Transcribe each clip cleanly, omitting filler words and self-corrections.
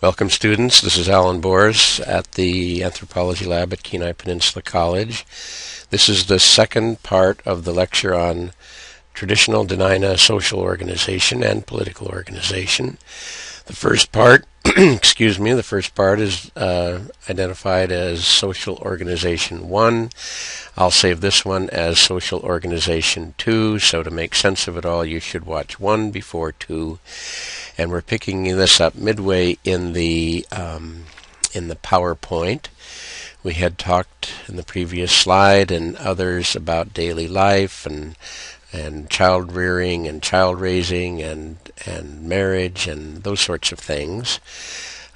Welcome, students. This is Alan Boers at the Anthropology Lab at Kenai Peninsula College. This is the second part of the lecture on traditional Dena'ina social organization and political organization. The first part, the first part is identified as Social Organization 1. I'll save this one as Social Organization 2, so to make sense of it all, you should watch 1 before 2. And we're picking this up midway in the PowerPoint. We had talked in the previous slide and others about daily life and child rearing and child raising and marriage and those sorts of things.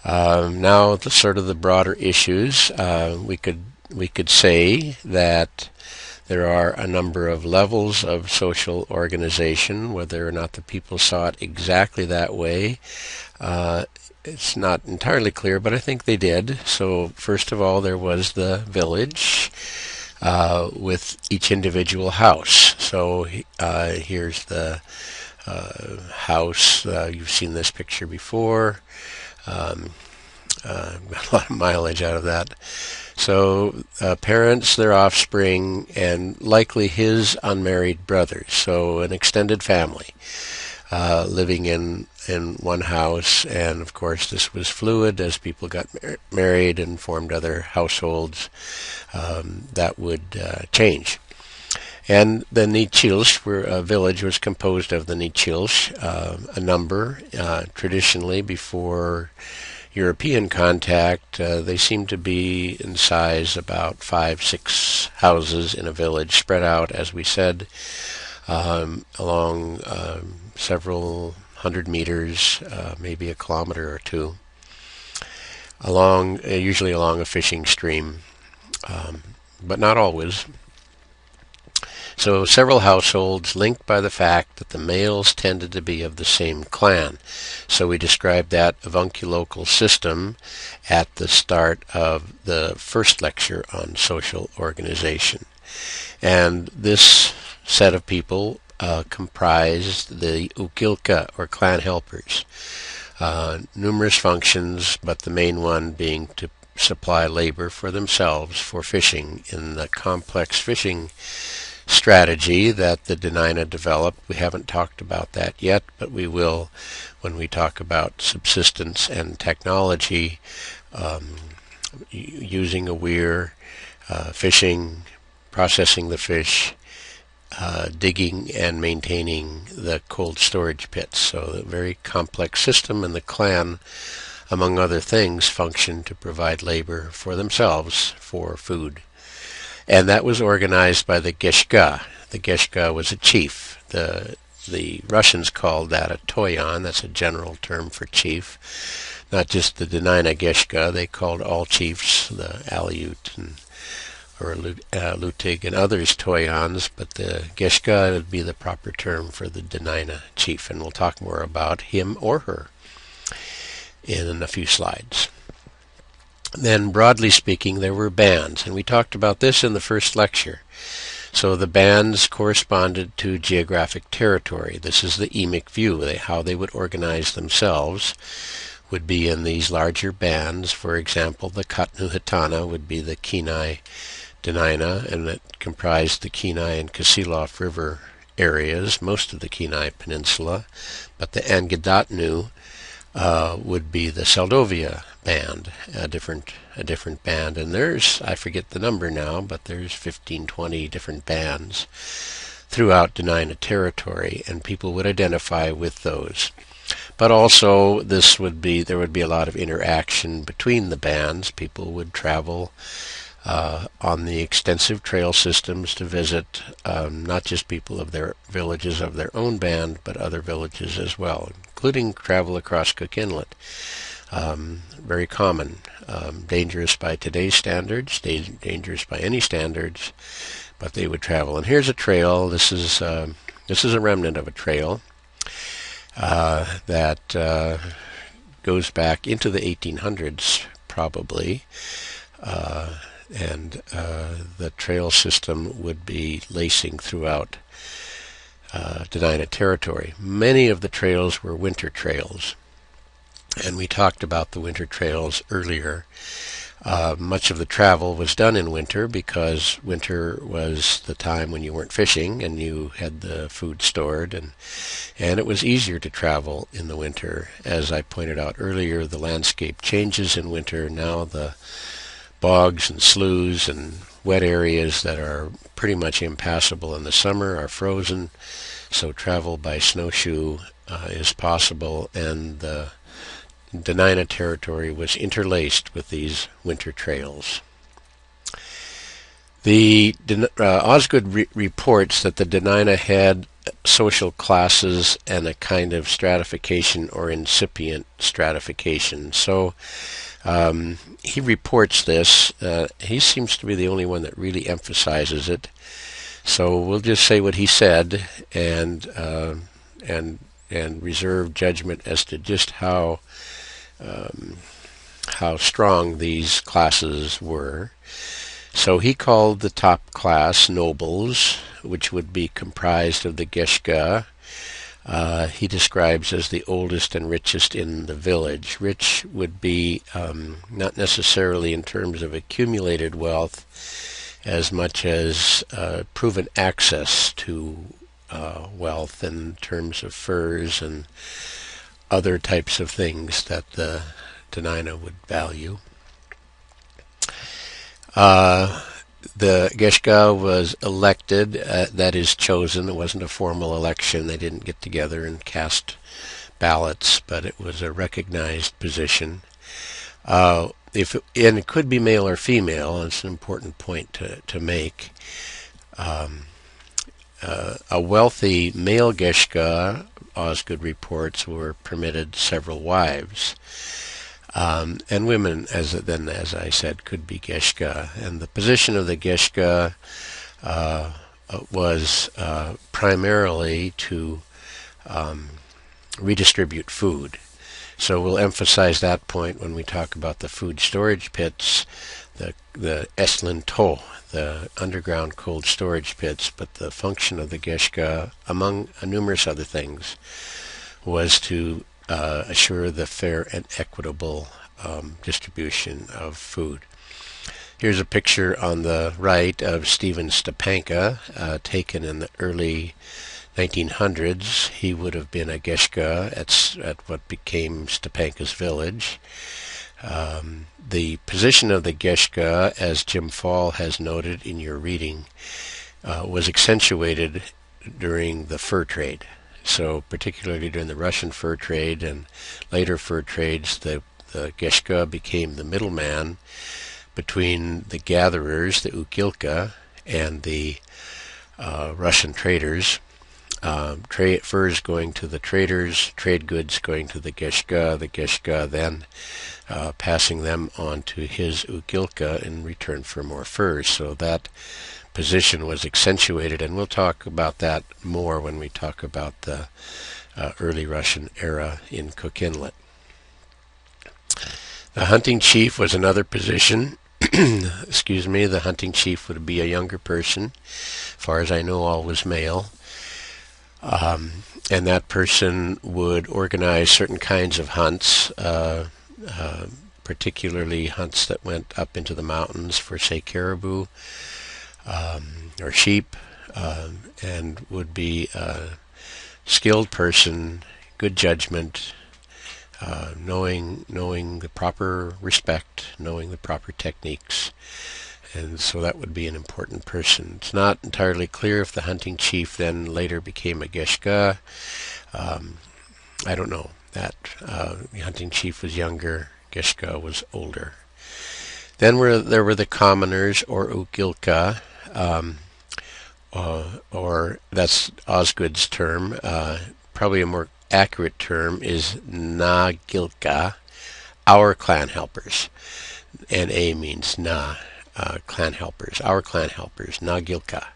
Now, the sort of the broader issues, we could say that there are a number of levels of social organization. Whether or not the people saw it exactly that way, it's not entirely clear, but I think they did. So first of all, there was the village with each individual house. So here's the house. You've seen this picture before. Got a lot of mileage out of that. So parents, their offspring, and likely his unmarried brothers. So an extended family living in one house. And of course this was fluid as people got married and formed other households. That would change. And the Nichilsh, where a village was composed of the Nichilsh, a number traditionally before European contact. They seem to be in size about 5-6 houses in a village, spread out, as we said, along several hundred meters, maybe a kilometer or two, usually along a fishing stream, but not always. So several households linked by the fact that the males tended to be of the same clan. So we described that avunculocal system at the start of the first lecture on social organization. And this set of people comprised the Ukilka, or clan helpers. Numerous functions, but the main one being to supply labor for themselves for fishing in the complex fishing strategy that the Dena'ina developed. We haven't talked about that yet, but we will when we talk about subsistence and technology, using a weir, fishing, processing the fish, digging and maintaining the cold storage pits. So a very complex system, and the clan, among other things, functioned to provide labor for themselves for food. And that was organized by the Geshka. The Geshka was a chief. The Russians called that a Toyan. That's a general term for chief. Not just the Dena'ina Geshka. They called all chiefs, the Aleut or Lutig and others, Toyans. But the Geshka would be the proper term for the Dena'ina chief. And we'll talk more about him or her in a few slides. Then, broadly speaking, there were bands, and we talked about this in the first lecture. So the bands corresponded to geographic territory. This is the emic view. How they would organize themselves would be in these larger bands. For example, the Katnuhitana would be the Kenai Dena'ina, and it comprised the Kenai and Kasilof River areas, most of the Kenai Peninsula. But the Angadatnu would be the Seldovia band, a different band. And there's, I forget the number now, but there's 15-20 different bands throughout Dena'ina territory, and people would identify with those. But also there would be a lot of interaction between the bands. People would travel on the extensive trail systems to visit not just people of their villages of their own band, but other villages as well, including travel across Cook Inlet. Very common, dangerous by today's standards, dangerous by any standards, but they would travel. And here's a trail. This is a remnant of a trail that goes back into the 1800s, probably. And the trail system would be lacing throughout Dena'ina territory. Many of the trails were winter trails. And we talked about the winter trails earlier. Much of the travel was done in winter because winter was the time when you weren't fishing and you had the food stored, and it was easier to travel in the winter. As I pointed out earlier, the landscape changes in winter. Now the bogs and sloughs and wet areas that are pretty much impassable in the summer are frozen, so travel by snowshoe is possible, and the Dena'ina territory was interlaced with these winter trails. Osgood reports that the Dena'ina had social classes and a kind of stratification or incipient stratification. So he reports this. He seems to be the only one that really emphasizes it. So we'll just say what he said and reserve judgment as to just how strong these classes were. So he called the top class nobles, which would be comprised of the Geshga. He describes as the oldest and richest in the village. Rich would be not necessarily in terms of accumulated wealth as much as proven access to wealth in terms of furs and other types of things that the Dena'ina would value. The Geshga was elected, that is chosen. It wasn't a formal election. They didn't get together and cast ballots, but it was a recognized position. And it could be male or female. It's an important point to make. A wealthy male Geshga, Osgood reports, were permitted several wives. And women, as I said, could be Geshga. And the position of the Geshga was primarily to redistribute food. So we'll emphasize that point when we talk about the food storage pits, the Eslinto, the underground cold storage pits. But the function of the Geshga, among numerous other things, was to assure the fair and equitable distribution of food. Here's a picture on the right of Stephen Stepanka, taken in the early 1900s. He would have been a Geshga at what became Stepanka's village. The position of the Geshga, as Jim Fall has noted in your reading, was accentuated during the fur trade. So particularly during the Russian fur trade and later fur trades, the Geshga became the middleman between the gatherers, the Ukilka, and the Russian traders. Furs going to the traders, trade goods going to the Geshga then passing them on to his Ukilka in return for more furs. So that position was accentuated, and we'll talk about that more when we talk about the early Russian era in Cook Inlet. The hunting chief was another position. Excuse me, the hunting chief would be a younger person. As far as I know, always male. And that person would organize certain kinds of hunts, particularly hunts that went up into the mountains for, say, caribou or sheep, and would be a skilled person, good judgment, knowing the proper respect, knowing the proper techniques. And so that would be an important person. It's not entirely clear if the hunting chief then later became a Geshga. I don't know. That the hunting chief was younger, Geshga was older. Then there were the commoners, or Ukilka, or that's Osgood's term. Probably a more accurate term is Nagilka, our clan helpers. N-A means Na. Clan helpers, our clan helpers, Nagilka.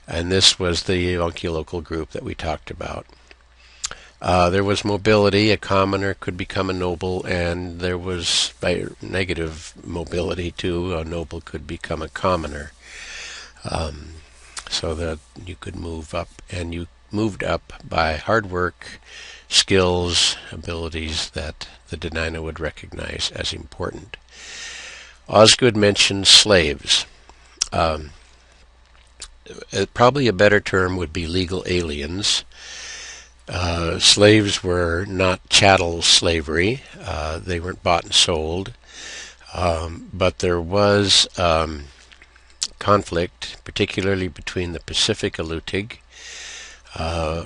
And this was the Yunque local group that we talked about. There was mobility. A commoner could become a noble, and there was negative mobility too. A noble could become a commoner. So that you could move up, and you moved up by hard work, skills, abilities that the Dena'ina would recognize as important. Osgood mentions slaves. Probably a better term would be legal aliens. Slaves were not chattel slavery. They weren't bought and sold. But there was conflict, particularly between the Pacific Alutiiq,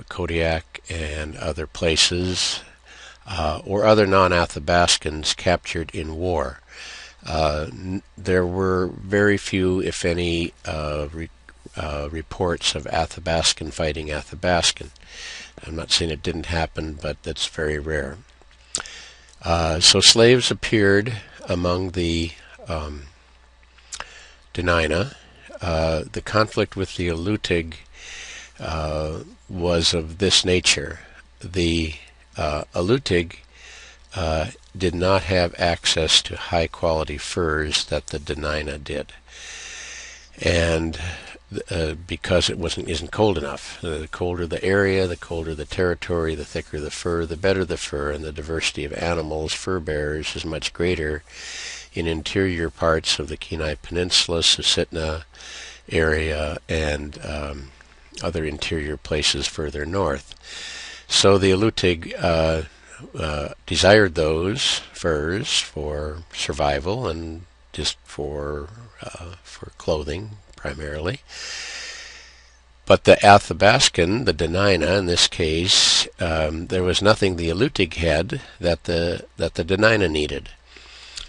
Kodiak, and other places, or other non-Athabascans captured in war. There were very few, if any, reports of Athabascan fighting Athabascan. I'm not saying it didn't happen, but that's very rare. So slaves appeared among the Dena'ina. The conflict with the Alutiiq was of this nature. The Alutiiq did not have access to high-quality furs that the Dena'ina did, and because it isn't cold enough. The colder the area, the colder the territory, the thicker the fur, the better the fur, and the diversity of animals, fur bearers, is much greater in interior parts of the Kenai Peninsula, Susitna area, and other interior places further north. So the Alutiiq desired those furs for survival and just for clothing primarily. But the Athabascan, the Dena'ina in this case, there was nothing the Alutiiq had that the Dena'ina needed.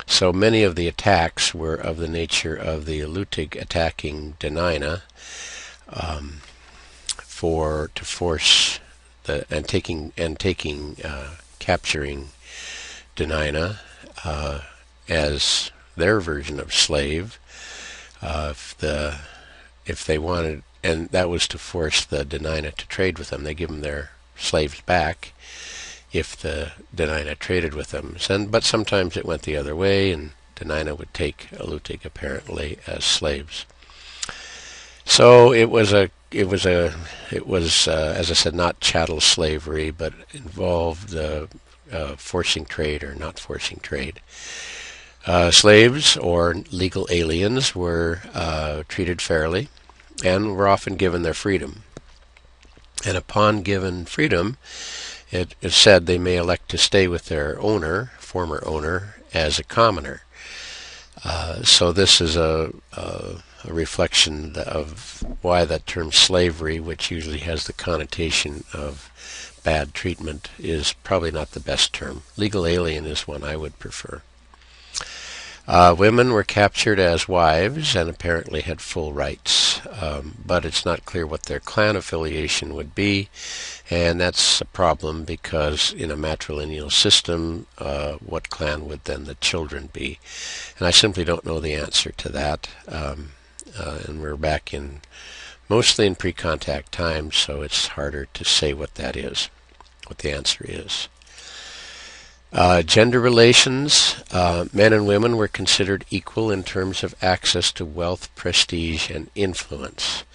So many of the attacks were of the nature of the Alutiiq attacking Dena'ina to force capturing Dena'ina as their version of slave. If they wanted, and that was to force the Dena'ina to trade with them. They give them their slaves back if the Dena'ina traded with them. But sometimes it went the other way, and Dena'ina would take Alutiiq apparently as slaves. So it was as I said, not chattel slavery, but involved forcing trade or not forcing trade. Slaves or legal aliens were treated fairly and were often given their freedom. And upon given freedom, it is said they may elect to stay with their former owner, as a commoner. So this is a reflection of why that term slavery, which usually has the connotation of bad treatment, is probably not the best term. Legal alien is one I would prefer. Women were captured as wives and apparently had full rights, but it's not clear what their clan affiliation would be, and that's a problem because in a matrilineal system, what clan would then the children be? And I simply don't know the answer to that, and we're back mostly in pre-contact times, so it's harder to say what that is, what the answer is. Gender relations, men and women were considered equal in terms of access to wealth, prestige, and influence.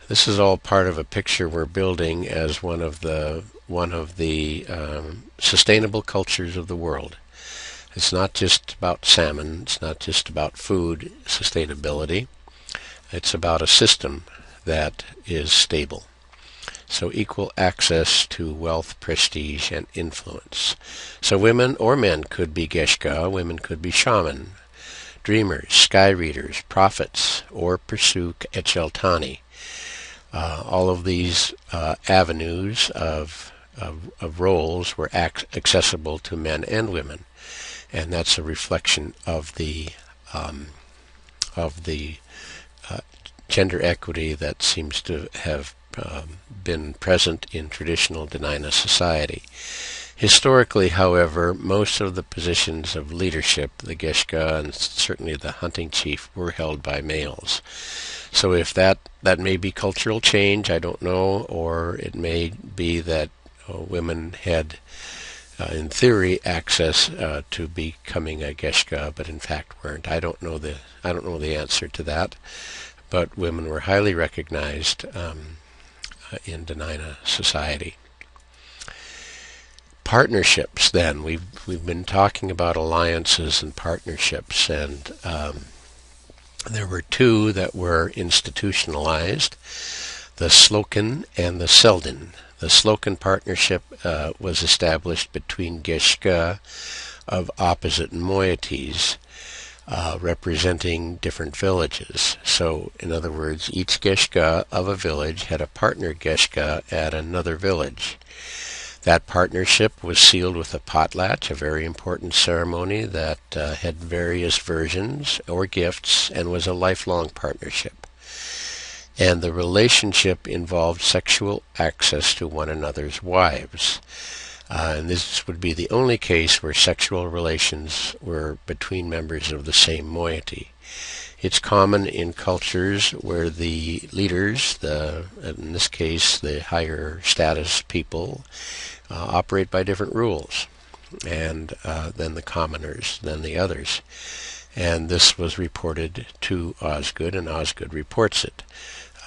This is all part of a picture we're building as one of the sustainable cultures of the world. It's not just about salmon, it's not just about food sustainability, it's about a system that is stable. So equal access to wealth, prestige, and influence. So women or men could be Geshka, women could be shaman, dreamers, sky readers, prophets, or pursue Echeltani. All of these avenues of roles were accessible to men and women, and that's a reflection of the gender equity that seems to have been present in traditional Dena'ina society. Historically, however, most of the positions of leadership, the Geshka and certainly the hunting chief, were held by males. So if that may be cultural change, I don't know, or it may be that women had, in theory, access to becoming a Geshka, but in fact weren't. I don't know the answer to that, but women were highly recognized in Dena'ina society. Partnerships. Then we've been talking about alliances and partnerships, and there were two that were institutionalized: the Slocum and the Selden. The Slocum partnership was established between Geshka of opposite moieties, representing different villages. So, in other words, each Geshka of a village had a partner Geshka at another village. That partnership was sealed with a potlatch, a very important ceremony that had various versions or gifts and was a lifelong partnership. And the relationship involved sexual access to one another's wives. And this would be the only case where sexual relations were between members of the same moiety. It's common in cultures where the leaders, in this case the higher status people, operate by different rules and than the commoners, than the others. And this was reported to Osgood, and Osgood reports it.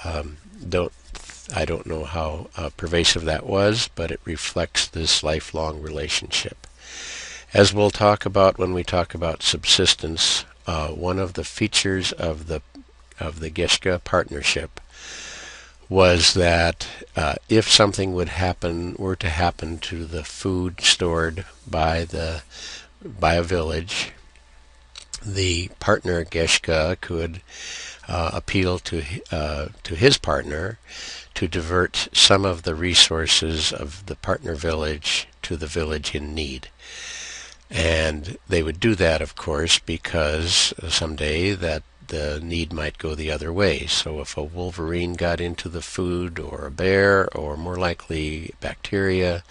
I don't know how pervasive that was, but it reflects this lifelong relationship. As we'll talk about when we talk about subsistence, one of the features of the Geshka partnership was that if something were to happen to the food stored by a village, the partner Geshka could appeal to his partner to divert some of the resources of the partner village to the village in need. And they would do that, of course, because someday that the need might go the other way. So if a wolverine got into the food, or a bear, or more likely bacteria,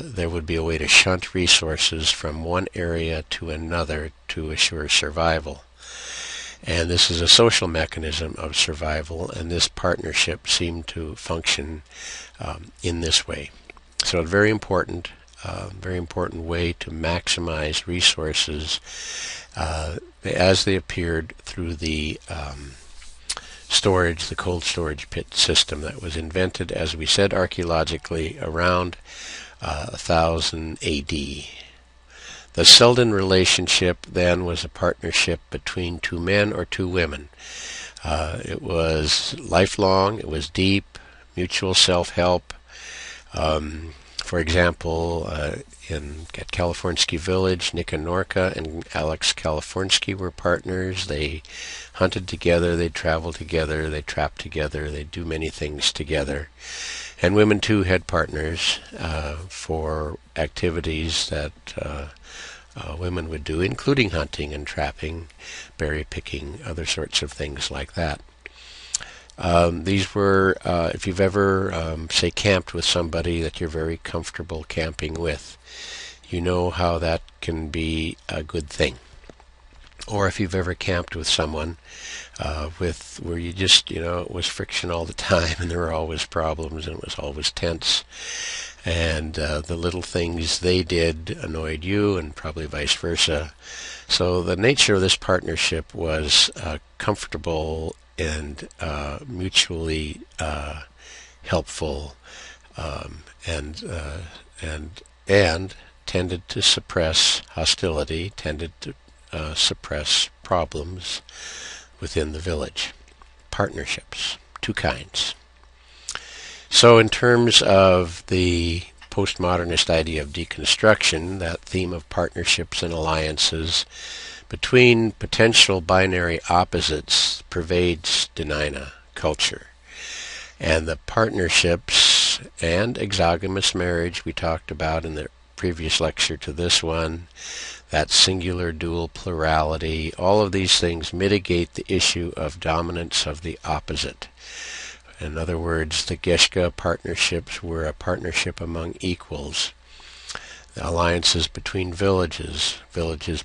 there would be a way to shunt resources from one area to another to assure survival. And this is a social mechanism of survival, and this partnership seemed to function in this way. So a very important way to maximize resources as they appeared through the the cold storage pit system that was invented, as we said, archaeologically around 1000 A.D. The Selden relationship then was a partnership between two men or two women. It was lifelong, it was deep, mutual self-help. For example, at Kalifornsky Village, Nika Norka and Alex Kalifornsky were partners. They hunted together, they traveled together, they trapped together, they do many things together. And women too had partners for activities that women would do, including hunting and trapping, berry picking, other sorts of things like that. These were, if you've ever, say, camped with somebody that you're very comfortable camping with, you know how that can be a good thing. Or if you've ever camped with someone where you just, it was friction all the time, and there were always problems, and it was always tense. And the little things they did annoyed you, and probably vice versa. So the nature of this partnership was comfortable and mutually helpful, and tended to suppress hostility, tended to suppress problems within the village. Partnerships, two kinds. So in terms of the postmodernist idea of deconstruction, that theme of partnerships and alliances between potential binary opposites pervades Dena'ina culture. And the partnerships and exogamous marriage we talked about in the previous lecture to this one, that singular dual plurality, all of these things mitigate the issue of dominance of the opposite. In other words, the Geshka partnerships were a partnership among equals. The alliances between villages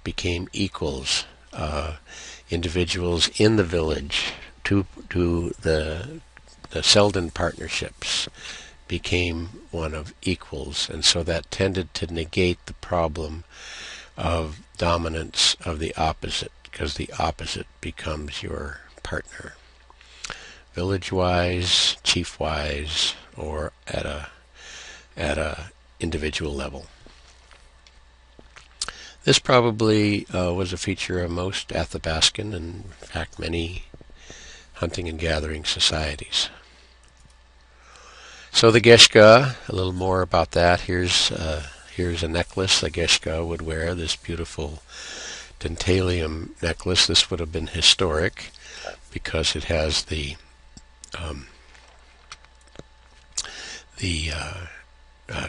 became equals. Individuals in the village to the Selden partnerships became one of equals, and so that tended to negate the problem of dominance of the opposite, because the opposite becomes your partner. Village-wise, chief-wise, or at a individual level. This probably was a feature of most Athabascan and, in fact, many hunting and gathering societies. So the Geshka, a little more about that. Here's a necklace the Geshka would wear, this beautiful dentalium necklace. This would have been historic because it has the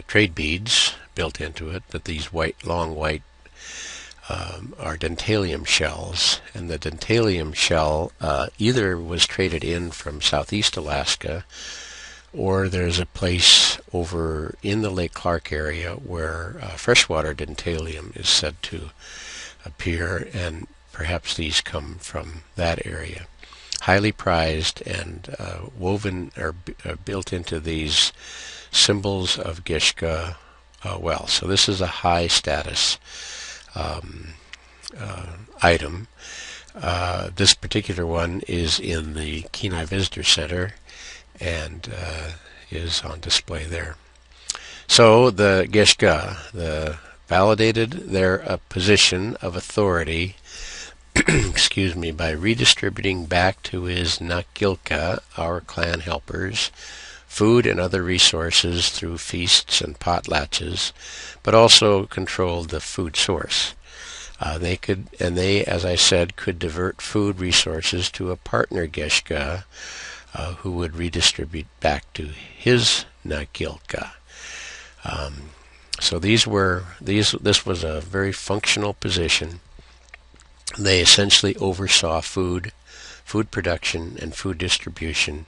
trade beads built into it, but these long white are dentalium shells, and the dentalium shell either was traded in from southeast Alaska, or there's a place over in the Lake Clark area where freshwater dentalium is said to appear, and perhaps these come from that area. Highly prized and woven or built into these symbols of Geshka well. So this is a high status item. This particular one is in the Kenai Visitor Center and is on display there. So the Geshka validated their position of authority excuse me, by redistributing back to his Nakilka, our clan helpers, food and other resources through feasts and potlatches, but also controlled the food source. They, as I said, could divert food resources to a partner Geshka, who would redistribute back to his Nakilka. So this was a very functional position. They essentially oversaw food production and food distribution,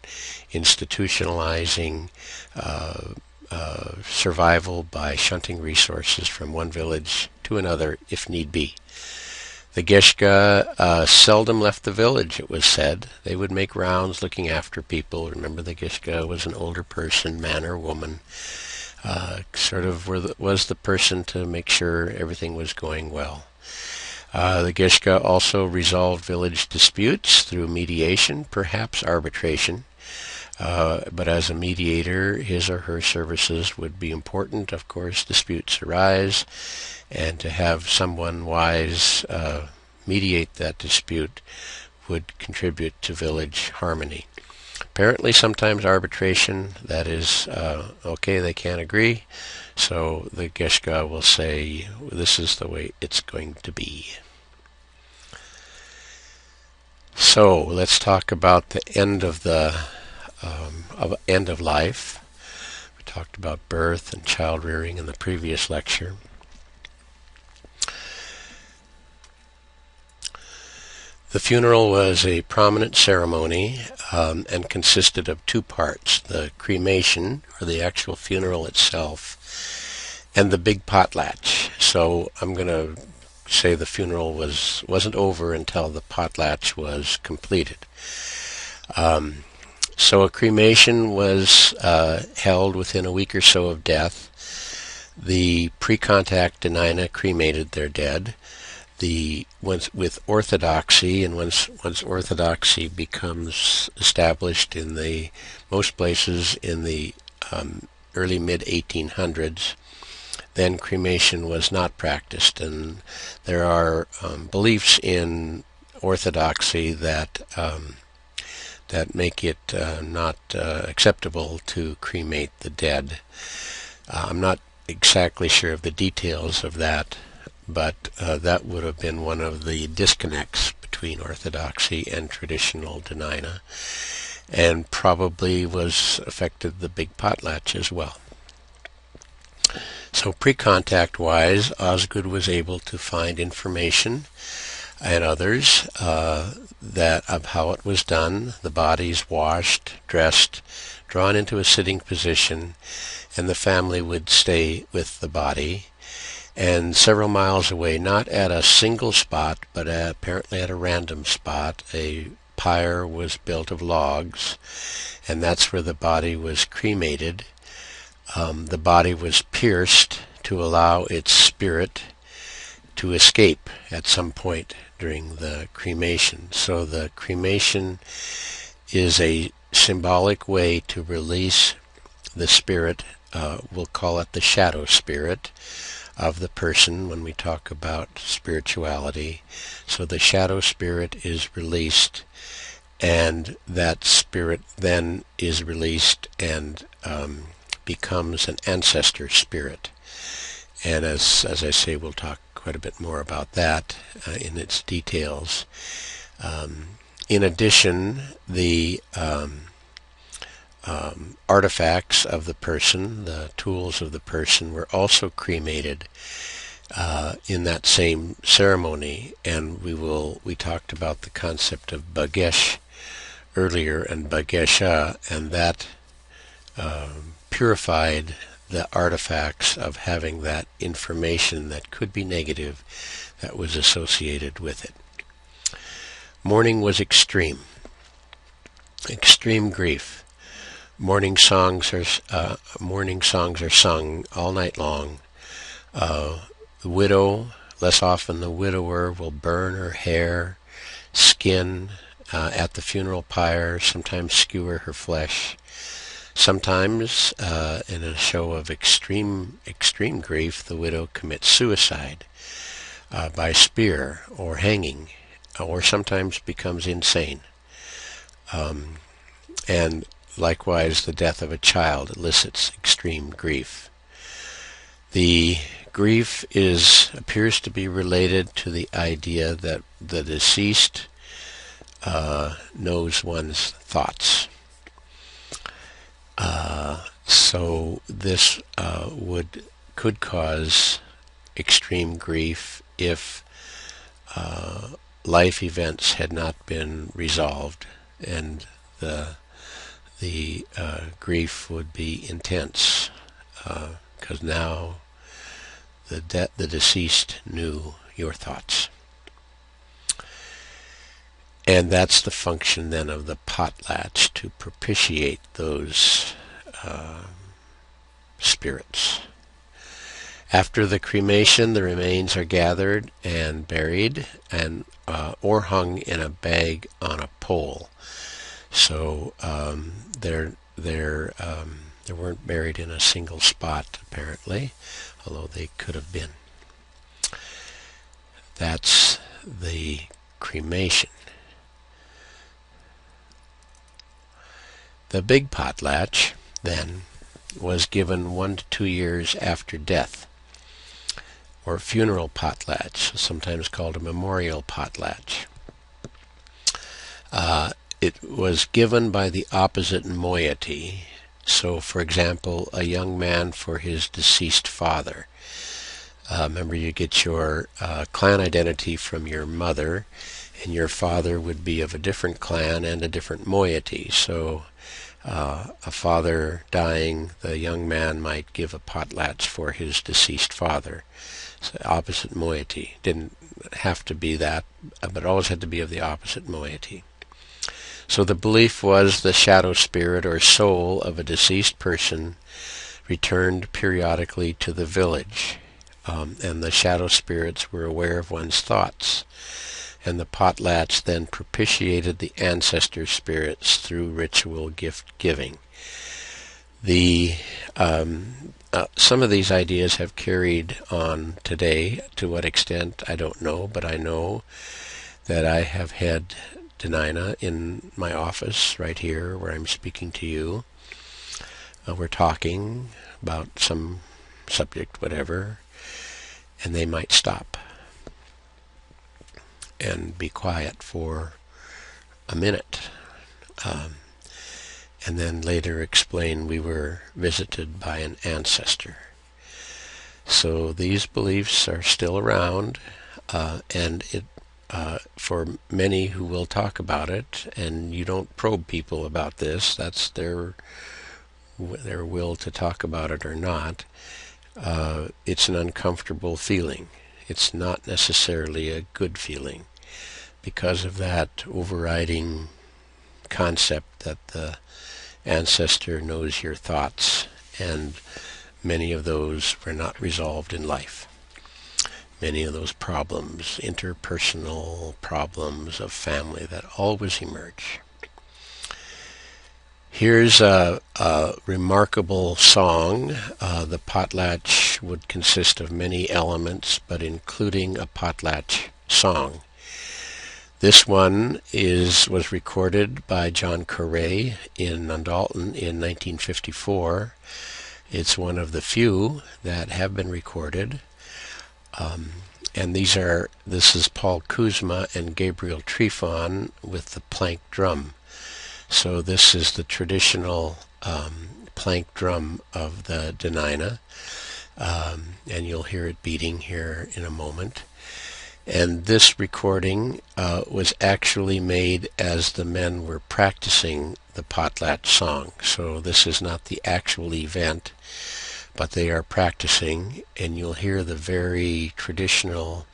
institutionalizing survival by shunting resources from one village to another if need be. The Geshka seldom left the village, it was said. They would make rounds looking after people. Remember, the Geshka was an older person, man or woman, was the person to make sure everything was going well. The Geshka also resolved village disputes through mediation, perhaps arbitration, but as a mediator, his or her services would be important. Of course, disputes arise, and to have someone wise mediate that dispute would contribute to village harmony. Apparently, sometimes arbitration, that is, okay, they can't agree, so the Geshka will say, this is the way it's going to be. So let's talk about the end of life. We talked about birth and child rearing in the previous lecture. The funeral was a prominent ceremony and consisted of two parts: the cremation, or the actual funeral itself, and the big potlatch. So I'm going to say the funeral wasn't over until the potlatch was completed. So a cremation was held within a week or so of death. The pre-contact Dena'ina cremated their dead. With orthodoxy, and once orthodoxy becomes established in most places in the early mid-1800s, then cremation was not practiced, and there are beliefs in orthodoxy that make it not acceptable to cremate the dead. I'm not exactly sure of the details of that, but that would have been one of the disconnects between orthodoxy and traditional Dena'ina, and probably affected the big potlatch as well. So pre-contact wise, Osgood was able to find information and others of how it was done. The bodies washed, dressed, drawn into a sitting position, and the family would stay with the body. And several miles away, not at a single spot, but apparently at a random spot, a pyre was built of logs, and that's where the body was cremated. The body was pierced to allow its spirit to escape at some point during the cremation. So the cremation is a symbolic way to release the spirit we'll call it the shadow spirit of the person when we talk about spirituality. So the shadow spirit is released, and that spirit then is released and becomes an ancestor spirit. And as I say, we'll talk quite a bit more about that in its details. In addition, the artifacts of the person, the tools of the person, were also cremated in that same ceremony. And we talked about the concept of Bagesh earlier, and Bagesha, and that purified the artifacts of having that information that could be negative that was associated with it. Mourning was extreme grief. Mourning songs are sung all night long. The widow, less often the widower, will burn her hair, skin at the funeral pyre, sometimes skewer her flesh. Sometimes, in a show of extreme grief, the widow commits suicide by spear or hanging, or sometimes becomes insane. And likewise, the death of a child elicits extreme grief. The grief appears to be related to the idea that the deceased knows one's thoughts. So this could cause extreme grief if life events had not been resolved, and the grief would be intense because now the deceased knew your thoughts. And that's the function then of the potlatch, to propitiate those spirits. After the cremation, the remains are gathered and buried, and or hung in a bag on a pole. So they weren't buried in a single spot, apparently, although they could have been. That's the cremation. The big potlatch, then, was given 1 to 2 years after death, or funeral potlatch, sometimes called a memorial potlatch. It was given by the opposite moiety. So, for example, a young man for his deceased father. Remember, you get your clan identity from your mother, and your father would be of a different clan and a different moiety. So a father dying, the young man might give a potlatch for his deceased father. So opposite moiety. Didn't have to be that, but always had to be of the opposite moiety. So the belief was the shadow spirit or soul of a deceased person returned periodically to the village, and the shadow spirits were aware of one's thoughts. And the potlatch then propitiated the ancestor spirits through ritual gift giving. Some of these ideas have carried on today. To what extent, I don't know, but I know that I have had Denina in my office right here where I'm speaking to you. We're talking about some subject, whatever, and they might stop and be quiet for a minute, and then later explain we were visited by an ancestor. So these beliefs are still around, and for many who will talk about it, and you don't probe people about this, that's their will to talk about it or not, it's an uncomfortable feeling. It's not necessarily a good feeling because of that overriding concept that the ancestor knows your thoughts, and many of those were not resolved in life. Many of those problems, interpersonal problems of family, that always emerge. Here's a remarkable song. The potlatch would consist of many elements, but including a potlatch song. This one was recorded by John Correa in Nundalton in 1954. It's one of the few that have been recorded. And this is Paul Kuzma and Gabriel Trifon with the plank drum. So this is the traditional plank drum of the Dena'ina, and you'll hear it beating here in a moment. And this recording was actually made as the men were practicing the potlatch song. So this is not the actual event, but they are practicing, and you'll hear the very traditional,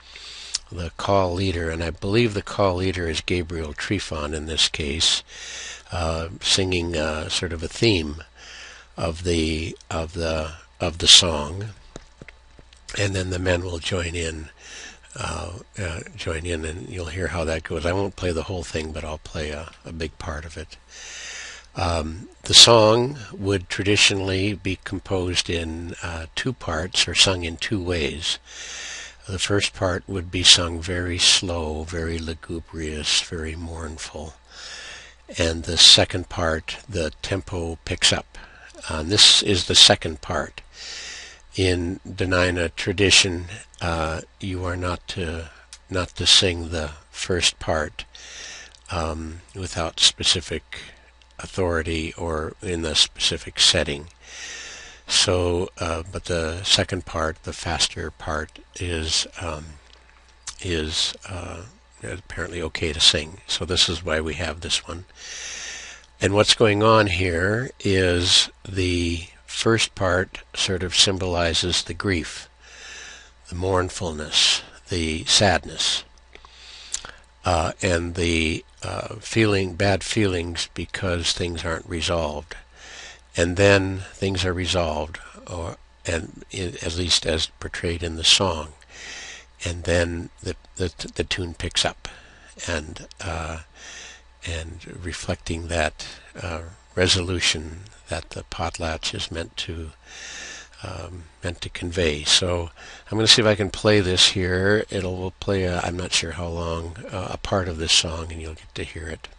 the call leader, and I believe the call leader is Gabriel Trifon in this case, singing sort of a theme of the song, and then the men will join in, and you'll hear how that goes. I won't play the whole thing, but I'll play a big part of it. The song would traditionally be composed in two parts, or sung in two ways. The first part would be sung very slow, very lugubrious, very mournful. And the second part, the tempo picks up. This is the second part. In Dena'ina tradition, you are not to sing the first part without specific authority or in the specific setting. So, but the second part, the faster part, is apparently okay to sing. So this is why we have this one. And what's going on here is the first part sort of symbolizes the grief, the mournfulness, the sadness, and the bad feelings because things aren't resolved. And then things are resolved, at least as portrayed in the song. And then the tune picks up, and reflecting that resolution that the potlatch is meant to convey. So I'm going to see if I can play this here. We'll play I'm not sure how long, a part of this song, and you'll get to hear it.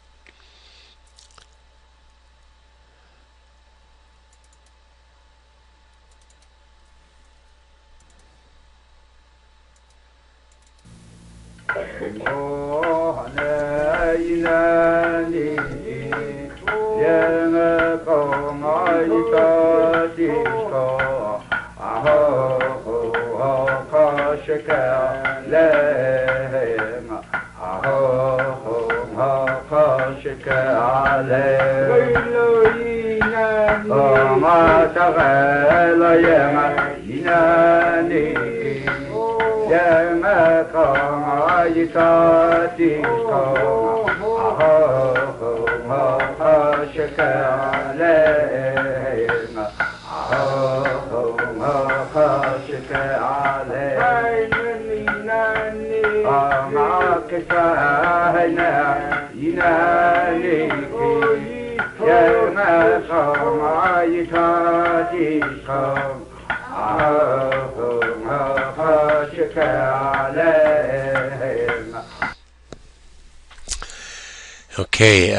Okay,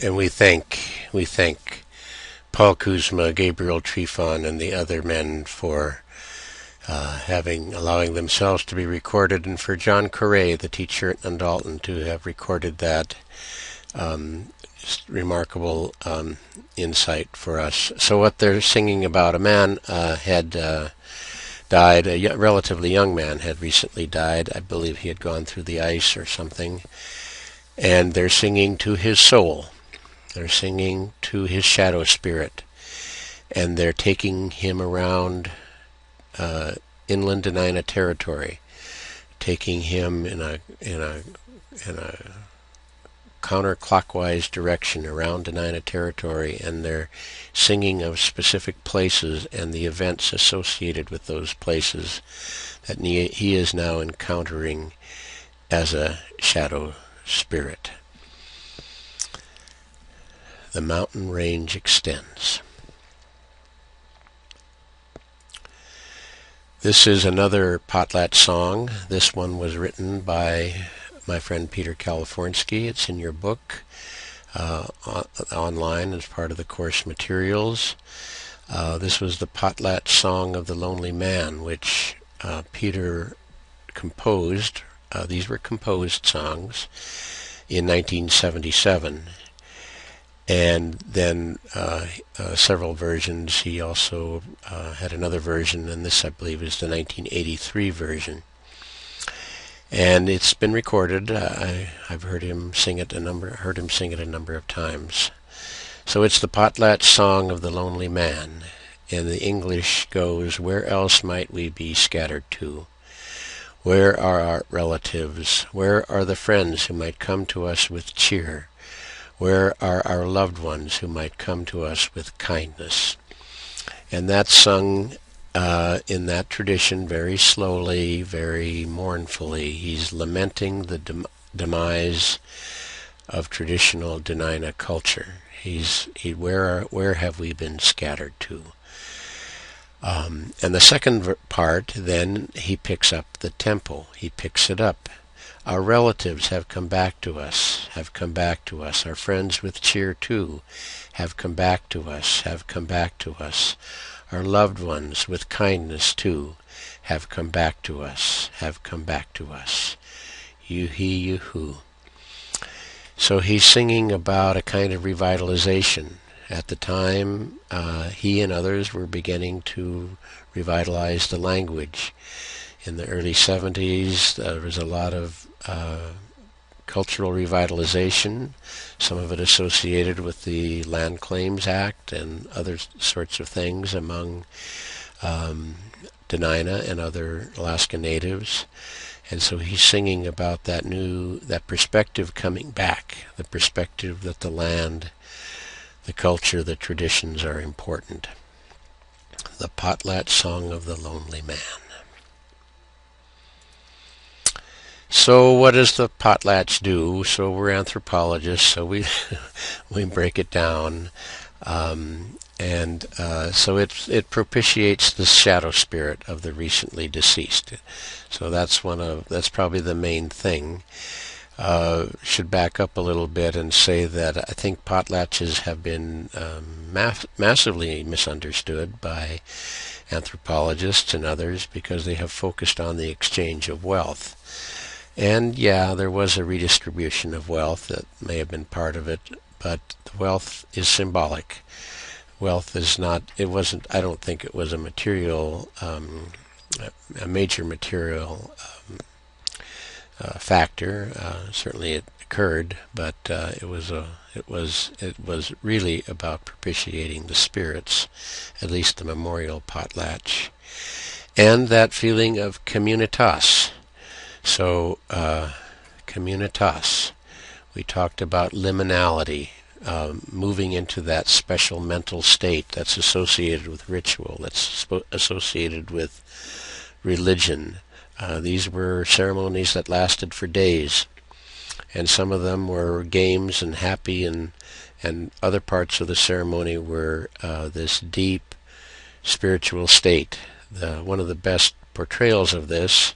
and we thank Paul Kuzma, Gabriel Trifon, and the other men for allowing themselves to be recorded, and for John Correa, the teacher at Nundalton, to have recorded that. Just remarkable insight for us. So what they're singing about, a man had died, a relatively young man had recently died. I believe he had gone through the ice or something. And they're singing to his soul. They're singing to his shadow spirit. And they're taking him around inland Dena'ina territory, taking him in a counterclockwise direction around Dena'ina territory, and they're singing of specific places and the events associated with those places that he is now encountering as a shadow spirit. the mountain range extends. This is another Potlatch song. This one was written by my friend Peter Kalifornsky. It's in your book online as part of the course materials. This was the Potlatch Song of the Lonely Man, which Peter composed. These were composed songs in 1977. And then several versions. He also had another version, and this, I believe, is the 1983 version. And it's been recorded. I've heard him sing it a number of times. So it's the Potlatch Song of the Lonely Man, and the English goes, "Where else might we be scattered to? Where are our relatives? Where are the friends who might come to us with cheer? Where are our loved ones who might come to us with kindness?" And that's sung in that tradition very slowly, very mournfully. He's lamenting the demise of traditional Dena'ina culture. Where have we been scattered to? And the second part, then he picks up the tempo. He picks it up. Our relatives have come back to us, have come back to us. Our friends with cheer too have come back to us, have come back to us. Our loved ones with kindness too have come back to us, have come back to us. You-he, you-hoo. So he's singing about a kind of revitalization. At the time, he and others were beginning to revitalize the language. In the early 70s, there was a lot of cultural revitalization, some of it associated with the Land Claims Act and other sorts of things among Dena'ina and other Alaska Natives. And so he's singing about that perspective coming back, the perspective that the land, the culture, the traditions are important. The Potlatch Song of the Lonely Man. So what does the potlatch do? So we're anthropologists, so we break it down, so it propitiates the shadow spirit of the recently deceased. So that's probably the main thing. Should back up a little bit and say that I think potlatches have been massively misunderstood by anthropologists and others because they have focused on the exchange of wealth. And yeah, there was a redistribution of wealth that may have been part of it, but the wealth is symbolic. Wealth is not, I don't think it was a major material factor. Certainly it occurred, but it was really about propitiating the spirits, at least the memorial potlatch, and that feeling of communitas. So, communitas. We talked about liminality, moving into that special mental state that's associated with ritual, that's associated with religion. These were ceremonies that lasted for days, and some of them were games and happy, and other parts of the ceremony were this deep spiritual state. One of the best portrayals of this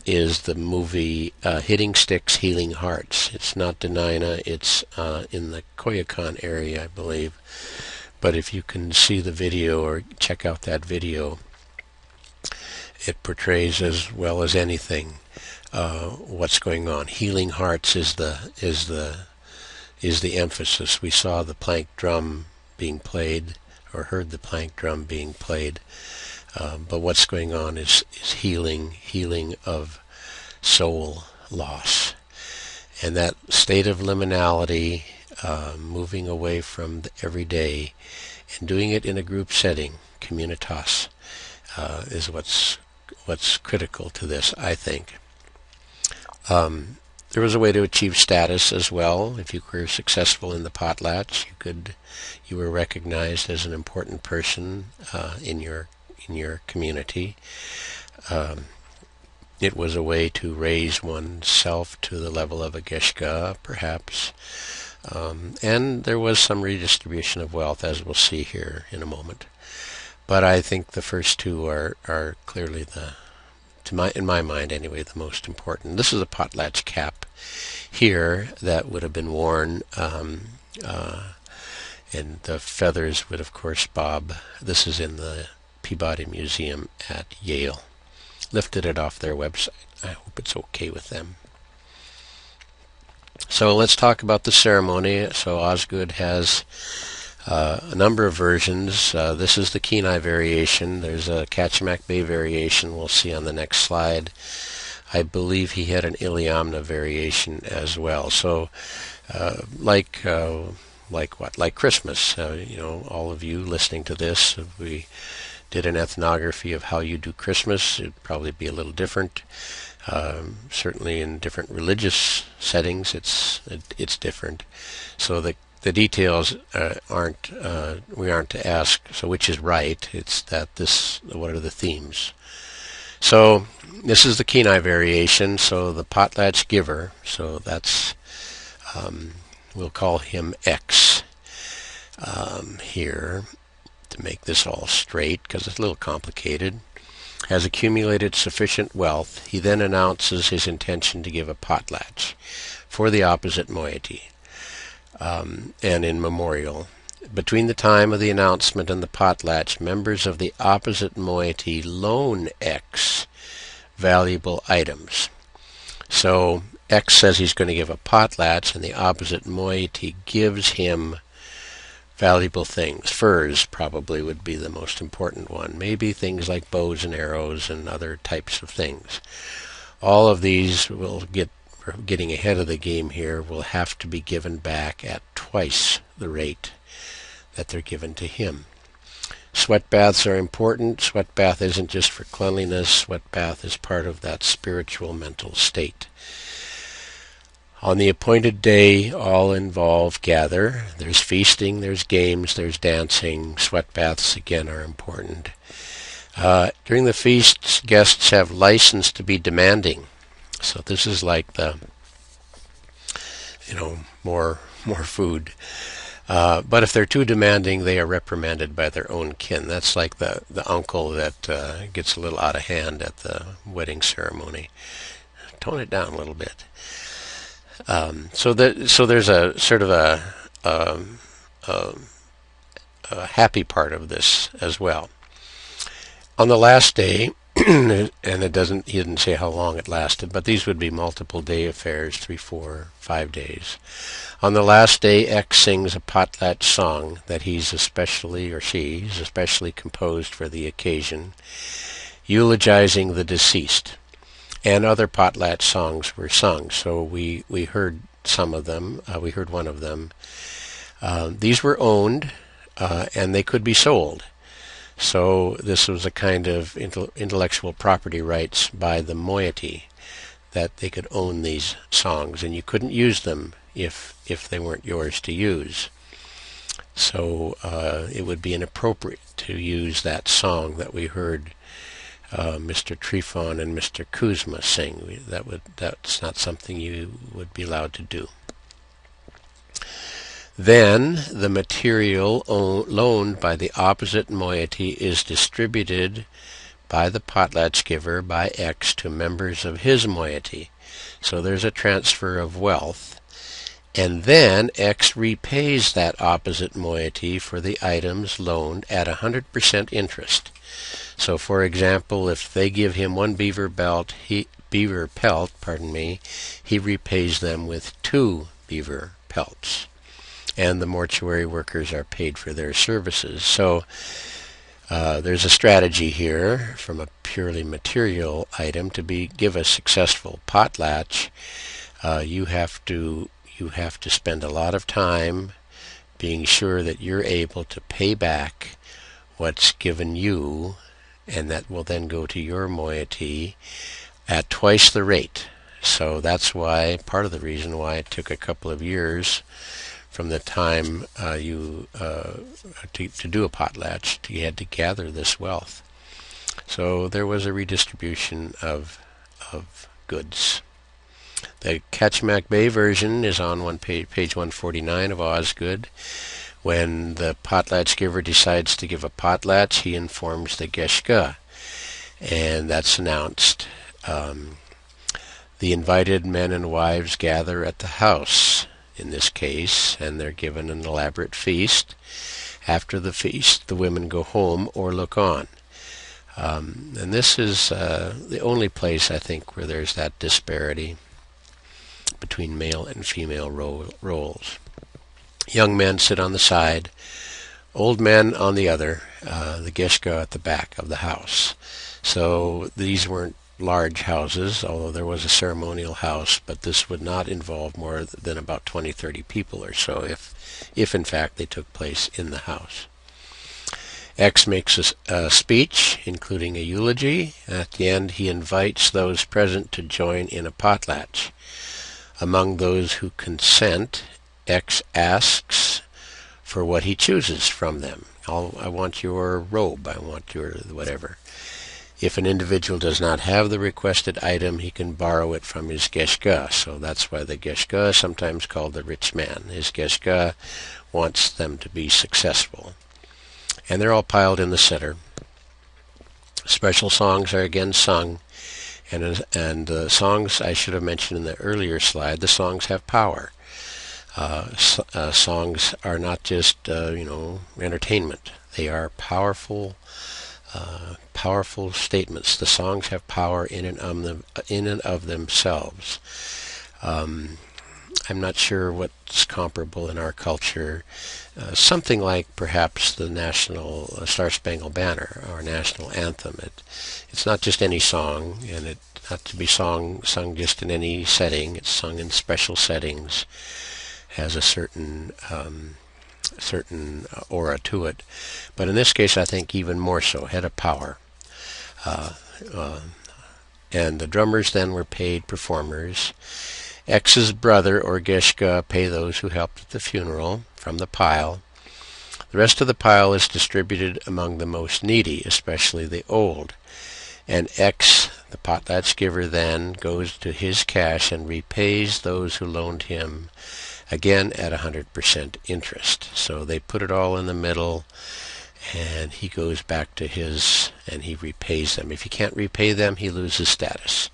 is the movie Hitting Sticks, Healing Hearts. It's not Dena'ina, it's in the Koyukon area, I believe. But if you can see the video or check out that video, it portrays as well as anything what's going on. Healing Hearts is the emphasis. We saw the plank drum being played, or heard the plank drum being played. But what's going on is healing of soul loss. And that state of liminality, moving away from the everyday, and doing it in a group setting, communitas, is what's critical to this, I think. There was a way to achieve status as well. If you were successful in the potlatch, you were recognized as an important person in your community. It was a way to raise oneself to the level of a Geshka, perhaps. And there was some redistribution of wealth, as we'll see here in a moment. But I think the first two are clearly in my mind anyway, the most important. This is a potlatch cap here that would have been worn, and the feathers would of course bob. This is in the Peabody Museum at Yale. Lifted it off their website. I hope it's okay with them. So let's talk about the ceremony. So Osgood has a number of versions. This is the Kenai variation. There's a Kachemak Bay variation we'll see on the next slide. I believe he had an Iliamna variation as well. So like what? Like Christmas. All of you listening to this, if we did an ethnography of how you do Christmas, it'd probably be a little different. Certainly in different religious settings, it's different. So the details we aren't to ask. So which is right? It's that what are the themes? So this is the Kenai variation. So the potlatch giver. So that's we'll call him X here to make this all straight because it's a little complicated. Has accumulated sufficient wealth. He then announces his intention to give a potlatch for the opposite moiety and in memorial. Between the time of the announcement and the potlatch, members of the opposite moiety loan X valuable items. So X says he's going to give a potlatch, and the opposite moiety gives him valuable things. Furs probably would be the most important one. Maybe things like bows and arrows and other types of things. All of these we're getting ahead of the game here, will have to be given back at twice the rate that they're given to him. Sweat baths are important. Sweat bath isn't just for cleanliness. Sweat bath is part of that spiritual mental state. On the appointed day, all involved gather. There's feasting, there's games, there's dancing. Sweat baths, again, are important. During the feasts, guests have license to be demanding. So this is like the, more food. But if they're too demanding, they are reprimanded by their own kin. That's like the uncle that gets a little out of hand at the wedding ceremony. Tone it down a little bit. So there's a sort of a happy part of this as well. On the last day, and he didn't say how long it lasted, but these would be multiple day affairs, 3, 4, 5 days. On the last day, X sings a potlatch song that she's especially composed for the occasion, eulogizing the deceased. And other potlatch songs were sung. So we heard some of them. We heard one of them. These were owned, and they could be sold. So this was a kind of intellectual property rights by the moiety, that they could own these songs, and you couldn't use them if they weren't yours to use. So it would be inappropriate to use that song that we heard Mr. Trifon and Mr. Kuzma sing. That's not something you would be allowed to do. Then the material loaned by the opposite moiety is distributed by the potlatch giver by X to members of his moiety. So there's a transfer of wealth. And then X repays that opposite moiety for the items loaned at 100% interest. So, for example, if they give him one beaver pelt, he repays them with 2 beaver pelts. And the mortuary workers are paid for their services. So there's a strategy here from a purely material item to give a successful potlatch. You have to spend a lot of time being sure that you're able to pay back what's given you, and that will then go to your moiety at twice the rate. So that's why, part of the reason why it took a couple of years from the time to do a potlatch, you had to gather this wealth. So there was a redistribution of goods. The Kachemak Bay version is on page 149 of Osgood. When the potlatch giver decides to give a potlatch, he informs the Geshka, and that's announced. The invited men and wives gather at the house, in this case, and they're given an elaborate feast. After the feast, the women go home or look on. And this is the only place, I think, where there's that disparity between male and female roles. Young men sit on the side, old men on the other, the Geshka at the back of the house. So these weren't large houses, although there was a ceremonial house, but this would not involve more than about 20-30 people or so, if in fact they took place in the house. X makes a speech, including a eulogy. At the end, he invites those present to join in a potlatch. Among those who consent, X asks for what he chooses from them. I want your robe, I want your whatever. If an individual does not have the requested item, he can borrow it from his Geshka. So that's why the Geshka is sometimes called the rich man. His Geshka wants them to be successful. And they're all piled in the center. Special songs are again sung. And the songs, I should have mentioned in the earlier slide, the songs have power. Songs are not just, entertainment. They are powerful statements. The songs have power in and of themselves. I'm not sure what's comparable in our culture. Something like perhaps the national Star-Spangled Banner, our national anthem. It's not just any song, and it's not to be sung just in any setting. It's sung in special settings, has a certain aura to it. But in this case, I think even more so, had a power. And the drummers then were paid performers. X's brother or Geshka pay those who helped at the funeral from the pile. The rest of the pile is distributed among the most needy, especially the old. And X, the potlatch giver, then goes to his cash and repays those who loaned him, again at 100% interest. So they put it all in the middle, and he goes back to his, and he repays them. If he can't repay them, he loses status.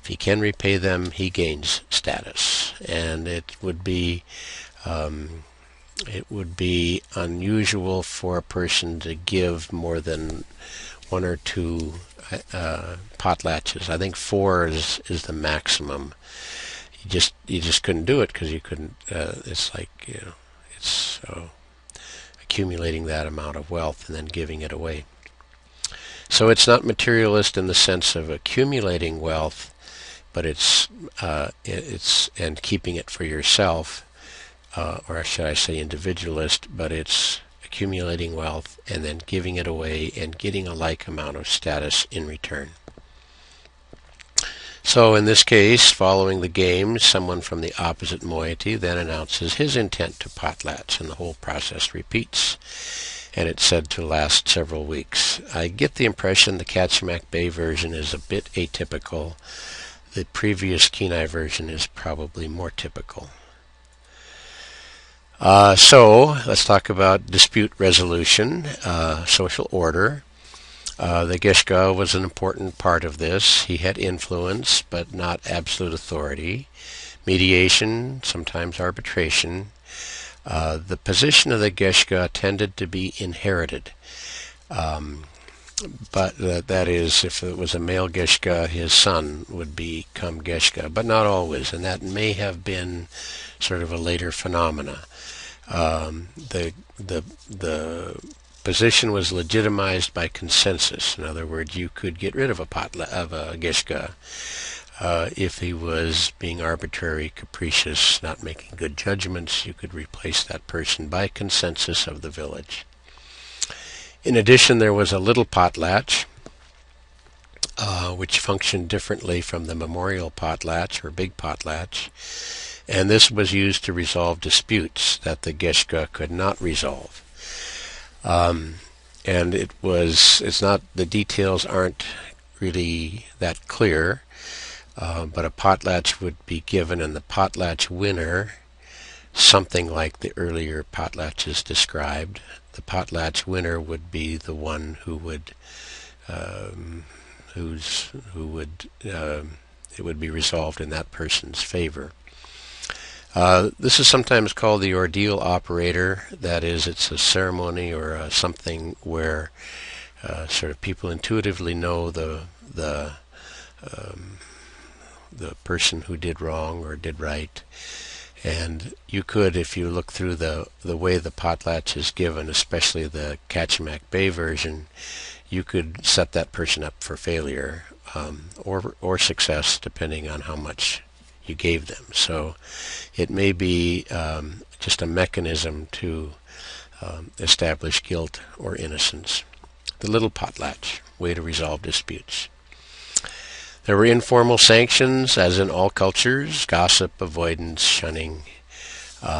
If he can repay them, he gains status. And it would be unusual for a person to give more than one or two potlatches. I think 4 is the maximum. You just couldn't do it because you couldn't. It's like it's accumulating that amount of wealth and then giving it away. So it's not materialist in the sense of accumulating wealth, but it's and keeping it for yourself, or should I say individualist, but it's accumulating wealth and then giving it away and getting a like amount of status in return. So in this case, following the game, someone from the opposite moiety then announces his intent to potlatch, and the whole process repeats. And it's said to last several weeks. I get the impression the Kachemak Bay version is a bit atypical. The previous Kenai version is probably more typical. So let's talk about dispute resolution, social order. The Geshka was an important part of this. He had influence, but not absolute authority. Mediation, sometimes arbitration. The position of the Geshka tended to be inherited. But that is, if it was a male Geshka, his son would become Geshka, but not always, and that may have been sort of a later phenomena. The position was legitimized by consensus. In other words, you could get rid of a Geshka if he was being arbitrary, capricious, not making good judgments. You could replace that person by consensus of the village. In addition, there was a little potlatch, which functioned differently from the memorial potlatch or big potlatch, and this was used to resolve disputes that the Geshka could not resolve. And the details aren't really that clear. but a potlatch would be given, and the potlatch winner, something like the earlier potlatches described, the potlatch winner would be the one who would it would be resolved in that person's favor. This is sometimes called the ordeal operator. That is, it's a ceremony or something where sort of people intuitively know the person who did wrong or did right. And you could, if you look through the way the potlatch is given, especially the Kachemak Bay version, you could set that person up for failure or success, depending on how much you gave them. So it may be just a mechanism to establish guilt or innocence. The little potlatch, way to resolve disputes. There were informal sanctions, as in all cultures: gossip, avoidance, shunning.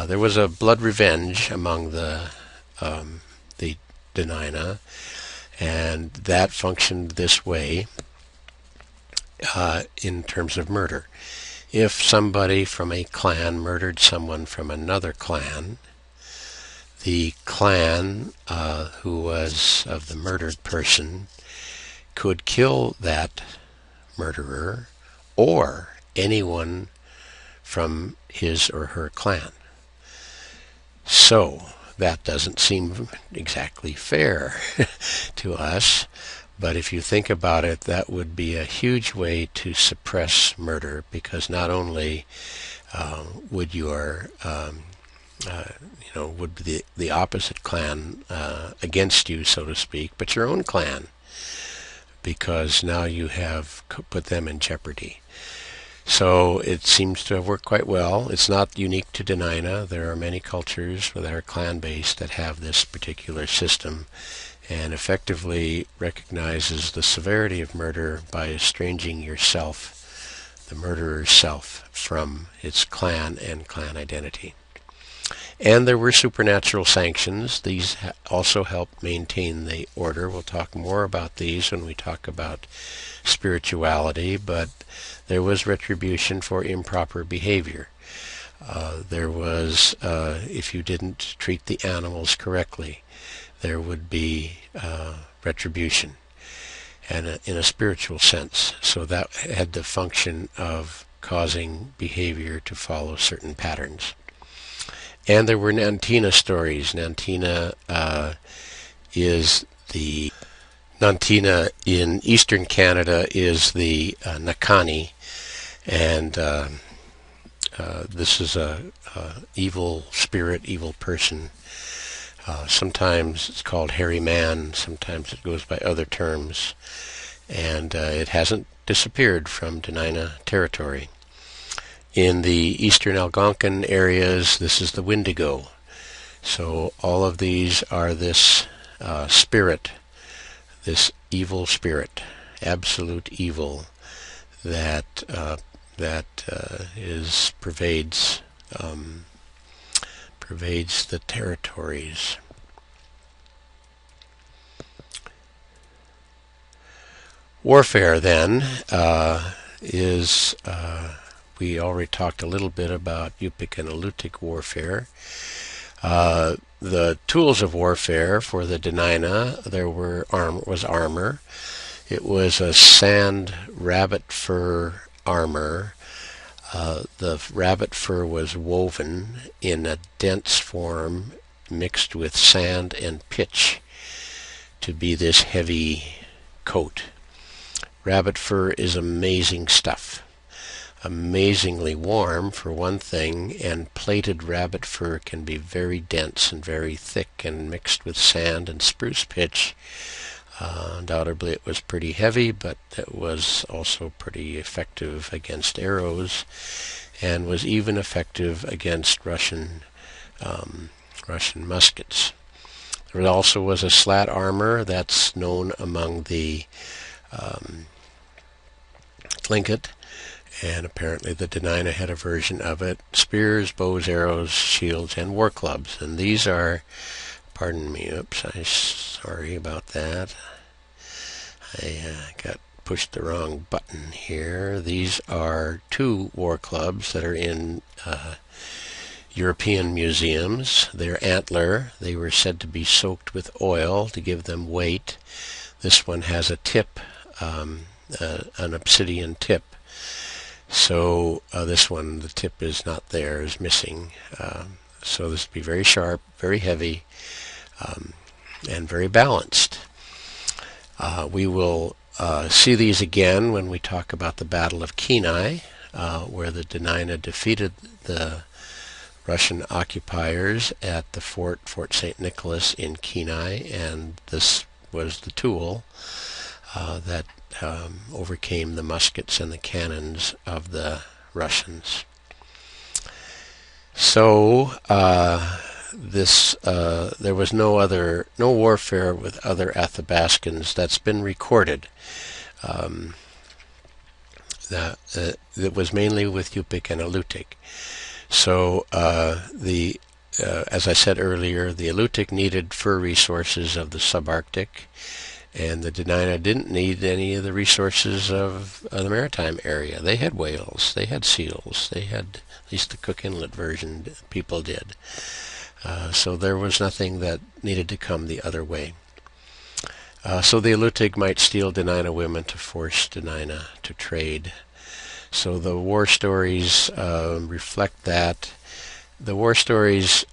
There was a blood revenge among the Dena'ina, and that functioned this way in terms of murder. If somebody from a clan murdered someone from another clan, the clan who was of the murdered person could kill that murderer or anyone from his or her clan. So that doesn't seem exactly fair to us, but if you think about it, that would be a huge way to suppress murder, because not only would your would be the opposite clan against you, so to speak, but your own clan, because now you have put them in jeopardy. So it seems to have worked quite well. It's not unique to Dena'ina. There are many cultures that are clan-based that have this particular system, and effectively recognizes the severity of murder by estranging yourself, the murderer's self, from its clan and clan identity. And there were supernatural sanctions. These also helped maintain the order. We'll talk more about these when we talk about spirituality, but there was retribution for improper behavior. There was, if you didn't treat the animals correctly, there would be retribution, and in a spiritual sense. So that had the function of causing behavior to follow certain patterns. And there were Nantina stories. Nantina in eastern Canada is the Naakani, and this is a evil spirit, evil person. Sometimes it's called hairy man, sometimes it goes by other terms, and it hasn't disappeared from Dena'ina territory. In the eastern Algonquin areas, this is the Wendigo. So all of these are this spirit, this evil spirit, absolute evil that pervades the territories. Warfare, then, is we already talked a little bit about Yupik and Alutiiq warfare. The tools of warfare for the Dena'ina, there was armor. It was a sand rabbit fur armor. The rabbit fur was woven in a dense form mixed with sand and pitch to be this heavy coat. Rabbit fur is amazing stuff. Amazingly warm, for one thing, and plated rabbit fur can be very dense and very thick, and mixed with sand and spruce pitch. Undoubtedly it was pretty heavy, but it was also pretty effective against arrows, and was even effective against Russian muskets. There also was a slat armor that's known among the Tlingit, and apparently the Dena'ina had a version of it. Spears, bows, arrows, shields, and war clubs. And these are, pardon me, oops, I'm sorry about that. I got pushed the wrong button here. These are two war clubs that are in European museums. They're antler. They were said to be soaked with oil to give them weight. This one has a tip, an obsidian tip. So this one, the tip is not there, is missing. So this would be very sharp, very heavy, and very balanced. We will see these again when we talk about the Battle of Kenai, where the Dena'ina defeated the Russian occupiers at the Fort St. Nicholas in Kenai, and this was the tool that overcame the muskets and the cannons of the Russians. So there was no warfare with other Athabascans that's been recorded. It was mainly with Yupik and Alutiiq. So as I said earlier, the Alutiiq needed fur resources of the subarctic, and the Dena'ina didn't need any of the resources of the maritime area. They had whales, they had seals, they had, at least the Cook Inlet version people did. So there was nothing that needed to come the other way. So the Alutiiq might steal Dena'ina women to force Dena'ina to trade. So the war stories reflect that. The war stories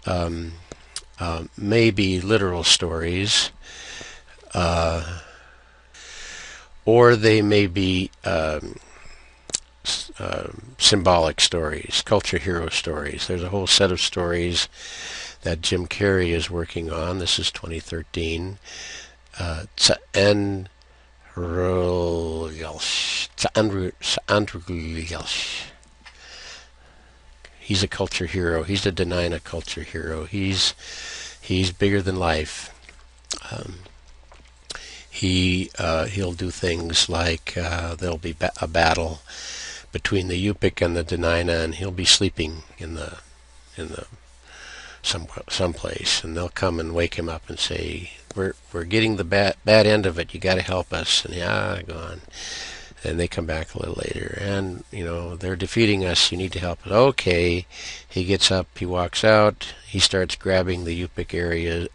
may be literal stories, or they may be symbolic stories, culture hero stories. There's a whole set of stories that Jim Carrey is working on. This is 2013. He's a culture hero. He's a Dena'ina culture hero. He's bigger than life. He'll do things like there'll be a battle between the Yupik and the Dena'ina, and he'll be sleeping in someplace, and they'll come and wake him up and say, "We're getting the bad end of it. You got to help us." And go on. And they come back a little later, and they're defeating us. You need to help us. Okay. He gets up. He walks out. He starts grabbing the Yupik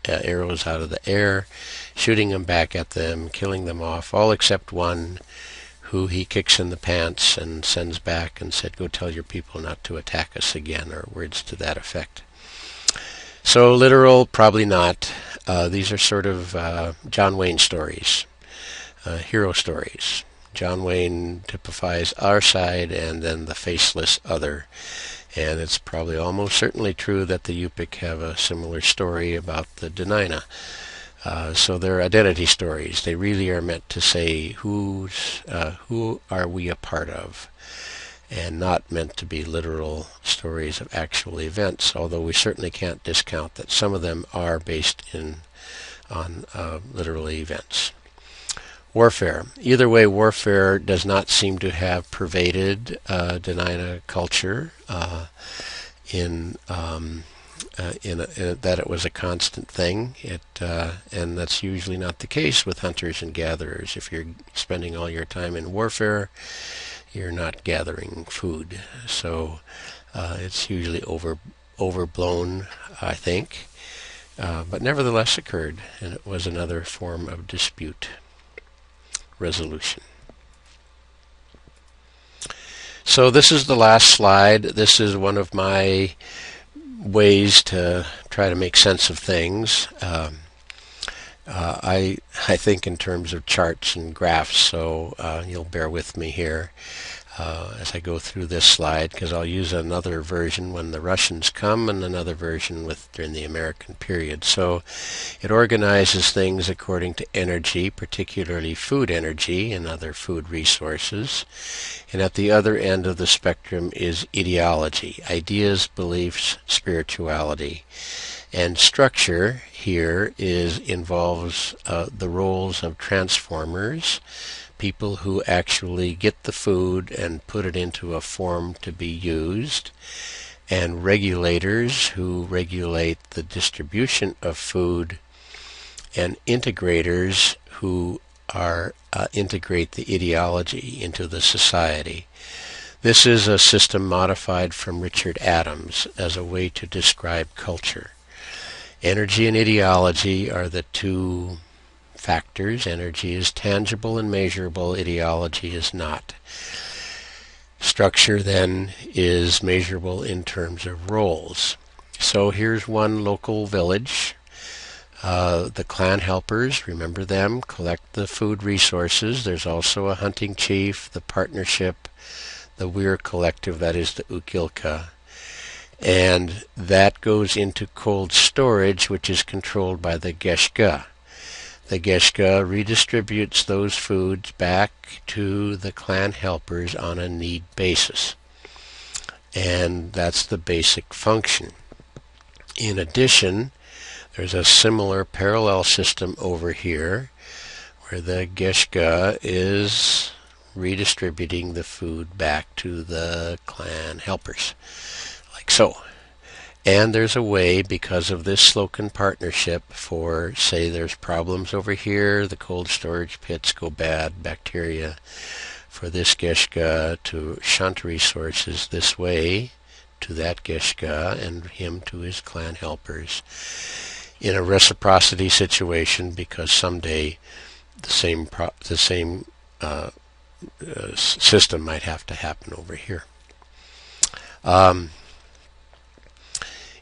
arrows out of the air, shooting them back at them, killing them off, all except one, who he kicks in the pants and sends back and said, "Go tell your people not to attack us again," or words to that effect. So literal, probably not. These are sort of John Wayne stories, hero stories. John Wayne typifies our side and then the faceless other. And it's probably almost certainly true that the Yupik have a similar story about the Dena'ina. So they're identity stories. They really are meant to say who are we a part of, and not meant to be literal stories of actual events, although we certainly can't discount that some of them are based on literal events. Warfare. Either way, warfare does not seem to have pervaded Dena'ina culture in that it was a constant thing. And that's usually not the case with hunters and gatherers. If you're spending all your time in warfare, you're not gathering food. So it's usually overblown, I think. But nevertheless occurred, and it was another form of dispute resolution. So this is the last slide. This is one of my ways to try to make sense of things. I think in terms of charts and graphs, so you'll bear with me here as I go through this slide, because I'll use another version when the Russians come and another version during the American period. So it organizes things according to energy, particularly food energy and other food resources. And at the other end of the spectrum is ideology, ideas, beliefs, spirituality. And structure here involves the roles of transformers, people who actually get the food and put it into a form to be used, and regulators who regulate the distribution of food, and integrators who integrate the ideology into the society. This is a system modified from Richard Adams as a way to describe culture. Energy and ideology are the two factors. Energy is tangible and measurable. Ideology is not. Structure then is measurable in terms of roles. So here's one local village. The clan helpers, remember them, collect the food resources. There's also a hunting chief, the partnership, the Weir collective, that is the Ukilka. And that goes into cold storage, which is controlled by the Geshka. The Geshka redistributes those foods back to the clan helpers on a need basis. And that's the basic function. In addition, there's a similar parallel system over here where the Geshka is redistributing the food back to the clan helpers, like so. And there's a way, because of this Slocan partnership, for, say, there's problems over here, the cold storage pits go bad, bacteria, for this Geshka to shunt resources this way to that Geshka and him to his clan helpers in a reciprocity situation, because someday the same system might have to happen over here.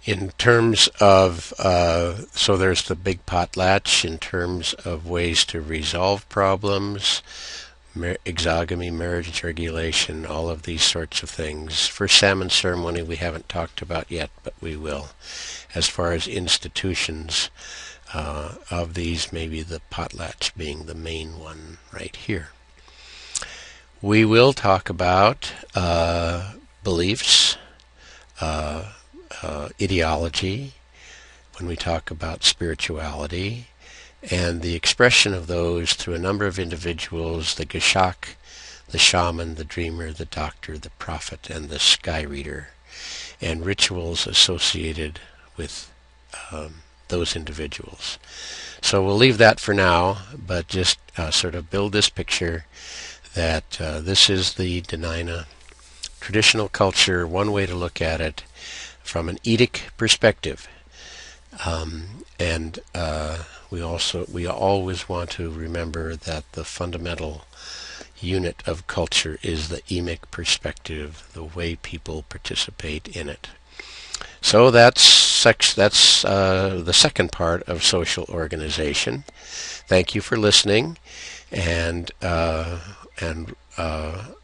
In terms of, so there's the big potlatch in terms of ways to resolve problems, exogamy, marriage regulation, all of these sorts of things. For salmon ceremony we haven't talked about yet, but we will. As far as institutions of these, maybe the potlatch being the main one right here. We will talk about beliefs, ideology, when we talk about spirituality, and the expression of those through a number of individuals: the Geshak, the shaman, the dreamer, the doctor, the prophet, and the sky reader, and rituals associated with those individuals. So we'll leave that for now, but just sort of build this picture that this is the Dena'ina traditional culture, one way to look at it from an Edic perspective. And we always want to remember that the fundamental unit of culture is the emic perspective, the way people participate in it. So that's the second part of social organization. Thank you for listening, and I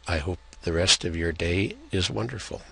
hope the rest of your day is wonderful.